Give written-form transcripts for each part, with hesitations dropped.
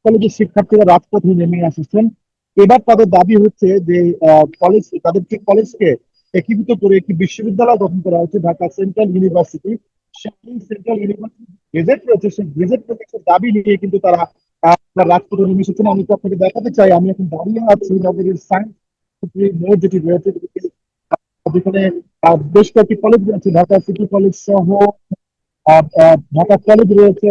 কলেজের শিক্ষার্থীরা রাজপথে নেমে এসেছেন। এবার তাদের দাবি হচ্ছে যে কলেজ, তাদেরকে কলেজকে একীভূত করে একটি বিশ্ববিদ্যালয় গঠন করা হচ্ছে, ঢাকা সেন্ট্রাল ইউনিভার্সিটি। সেই সেন্ট্রাল ইউনিভার্সিটি গেজেট রয়েছে, সেই গেজেট প্রকাশের দাবি নিয়ে কিন্তু তারা রাজপথে নেমে এসেছেন। আমি তো আপনাকে দেখাতে চাই, আমি এখন দাঁড়িয়ে আছি নগরীর সায়েন্স মোড় যেটি রয়েছে, যেখানে বেশ কয়েকটি কলেজ রয়েছে, ঢাকা সিটি কলেজ সহ ঢাকা কলেজ রয়েছে,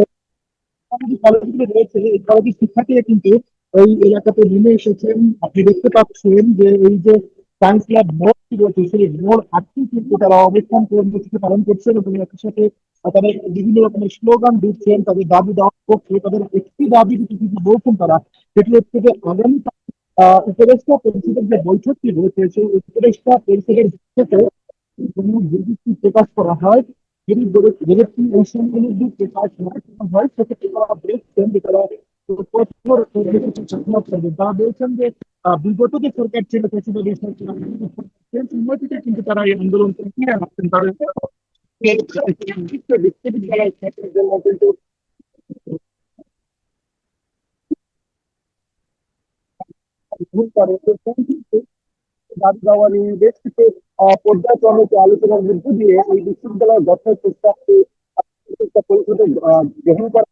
যে কলেজগুলো রয়েছে এই কলেজের শিক্ষার্থীরা কিন্তু এই এলাকাতে নেমে এসেছেন। আপনি দেখতে পাচ্ছেন যে এই যে সায়েন্স ল্যাব মোড়টি রয়েছে, সেই মোড় আজকেই কিন্তু তারা অবস্থান কর্মসূচি পালন করছেন এবং একই সাথে তারা বিভিন্ন রকমের স্লোগান দিচ্ছেন তাদের দাবি দেওয়ার পক্ষে। তাদের একটি দাবি কিন্তু বলছেন তারা, সেটি হচ্ছে যে আগামী উপদেষ্টা পরিষদের যে বৈঠকটি রয়েছে, সেই উপদেষ্টা পরিষদের থেকে কোনো বিজ্ঞপ্তি প্রকাশ করা হয়। যদি বিজ্ঞপ্তি এই সময়ের মধ্যে প্রকাশ না করা হয়, সেক্ষেত্রে তারা বলছেন যে তারা কঠোর ঘোষণা করবে। তারা বলছেন যে বিগত যে সরকার ছিল, ফ্যাসিবাদী সরকার, সেই সময় থেকে কিন্তু তারা এই আন্দোলন চালিয়ে আসছেন। তাদের বিশ্ববিদ্যালয় ছাত্রদের জন্য কিন্তু ভুল করে দাবি দেওয়া নিয়ে বেশ কিছু পর্যায়ক্রমিক আলোচনার মধ্য দিয়ে এই বিশ্ববিদ্যালয় গঠনের প্রস্তাবটি একটা পরিষদে গ্রহণ করা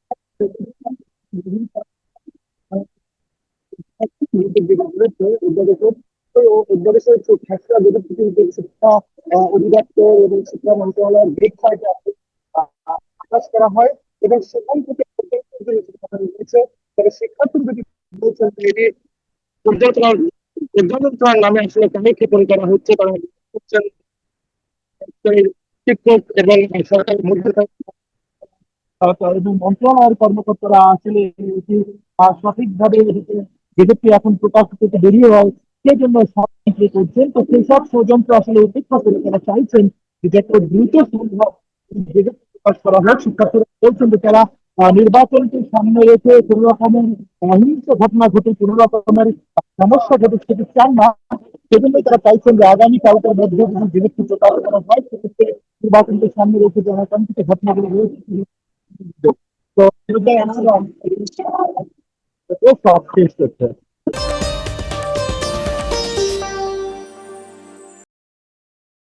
শিক্ষা অধিদপ্তর এবং শিক্ষা মন্ত্রণালয়ের ওয়েবসাইটে প্রকাশ করা হয় এবং সেখান থেকে রয়েছে। তবে শিক্ষার্থী যদি বলছেন যে এটি পর্যালোচনার পর্যালোচনার নামে আসলে কাহিক্ষেপণ করা হচ্ছে, তারা হচ্ছেন শিক্ষক এবং সরকারের মধ্যে এবং মন্ত্রণালয়ের কর্মকর্তারা আসলে এটি সঠিকভাবে বিজ্ঞপ্তি এখন প্রকাশ করতে দেরি হয়, সেজন্য ষড়যন্ত্র করছেন। তো সেই সব ষড়যন্ত্র আসলে উপেক্ষা করে তারা চাইছেন যে যত দ্রুত সম্ভব বিজ্ঞপ্তি প্রকাশ করা হোক। শিক্ষার্থীরা বলছেন যে তারা নির্বাচনকে সামনে রেখে কোনো রকমের অহিংস ঘটনা ঘটে, কোনো রকমের সমস্যা ঘটে সেটি চান না। সেজন্যই তারা চাইছেন যে আগামী কালকের মধ্যে যদি বিজ্ঞপ্তি প্রকাশ করা হয়, সেক্ষেত্রে নির্বাচনকে সামনে রেখে জনতান্ত্রিক ঘটনাগুলো রয়েছে তো এটাই আমাদের ও সব শেষ করছে।